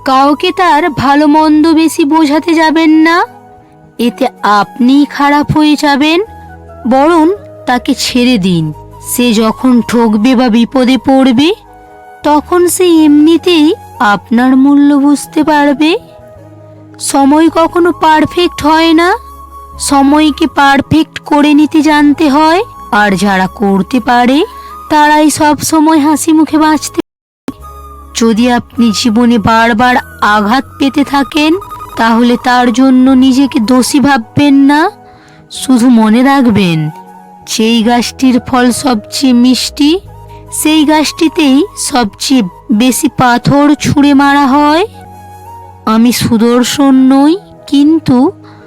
কাউকে তার ভালো মন্দ বেশি বোঝাতে যাবেন না, এতে আপনি খারাপ হয়ে যাবেন। বরং তাকে ছেড়ে দিন। সে যখন ঠকবে বা বিপদে পড়বে, তখন সে এমনিতেই আপনার মূল্য বুঝতে পারবে। সময় কখনো পারফেক্ট হয় না, সময়কে পারফেক্ট করে নিতে জানতে হয়। আর যারা করতে পারে তারাই সব সময় হাসি মুখে বাঁচতে। যদি আপনি জীবনে বারবার আঘাত পেতে থাকেন, তাহলে তার জন্য নিজেকে দোষী ভাববেন না। শুধু মনে রাখবেন, যেই গাছটির ফল সবচেয়ে মিষ্টি, সেই গাছটিতেই সবচেয়ে বেশি পাথর ছুঁড়ে মারা হয়। আমি সুদর্শন নই, কিন্তু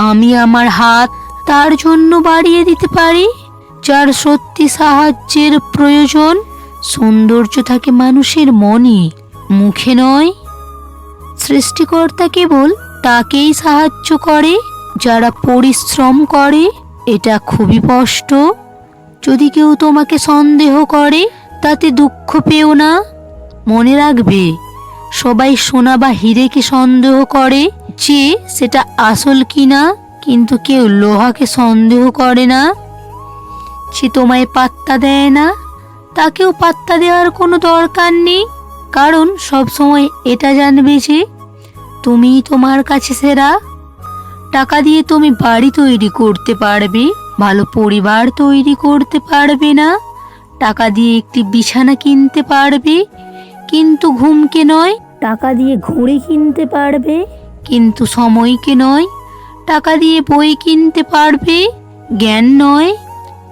আমি আমার হাত তার জন্য বাড়িয়ে দিতে পারি যার সত্যি সাহায্যের প্রয়োজন। সৌন্দর্য থাকে মানুষের মনে, মুখে নয়। সৃষ্টিকর্তা কেবল তাকেই সাহায্য করে যারা পরিশ্রম করে। এটা খুবই স্পষ্ট। যদি কেউ তোমাকে সন্দেহ করে, তাতে দুঃখ পেও না। মনে রাখবে, সবাই সোনা বা হীরেকে সন্দেহ করে যে সেটা আসল কিনা, কিন্তু কেউ লোহাকে সন্দেহ করে না। যে তোমায় পাত্তা দেয় না, তাকেও পাত্তা দেওয়ার কোনো দরকার নেই, কারণ সব সময় এটা জানবে যে তুমিই তোমার কাছে সেরা। টাকা দিয়ে তুমি বাড়ি তৈরি করতে পারবে, ভালো পরিবার তৈরি করতে পারবে না। টাকা দিয়ে একটি বিছানা কিনতে পারবে, কিন্তু ঘুমকে নয়। টাকা দিয়ে ঘড়ি কিনতে পারবে, কিন্তু সময়কে নয়। টাকা দিয়ে বই কিনতে পারবে, জ্ঞান নয়।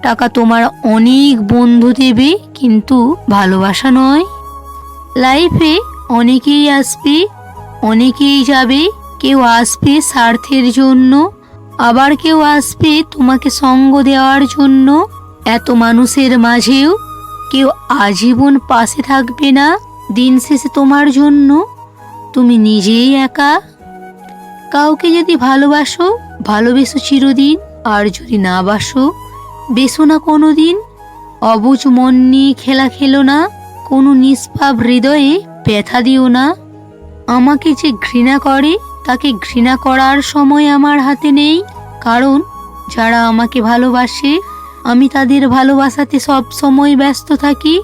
টাকা তোমার অনেক বন্ধু দেবে, কিন্তু ভালোবাসা নয়। লাইফে অনেকেই আসবে, অনেকেই যাবে। কেউ আসবে স্বার্থের জন্য, আবার কেউ আসবে তোমাকে সঙ্গ দেওয়ার জন্য। এত মানুষের মাঝেও কেউ আজীবন পাশে থাকবে না। দিন শেষে তোমার জন্য তুমি নিজেই একা। কাউকে যদি ভালোবাসো, ভালোবেসো চিরদিন। আর যদি না বাসো, বেসো না কোনো দিন। অবুঝ মন নিয়ে খেলা খেলো না, কোনো নিষ্পাপ হৃদয়ে ব্যথা দিও না। আমাকে যে ঘৃণা করে, তাকে ঘৃণা করার সময় আমার হাতে নেই, কারণ যারা আমাকে ভালোবাসে, আমি তাদের ভালোবাসাতে সব সময় ব্যস্ত থাকি।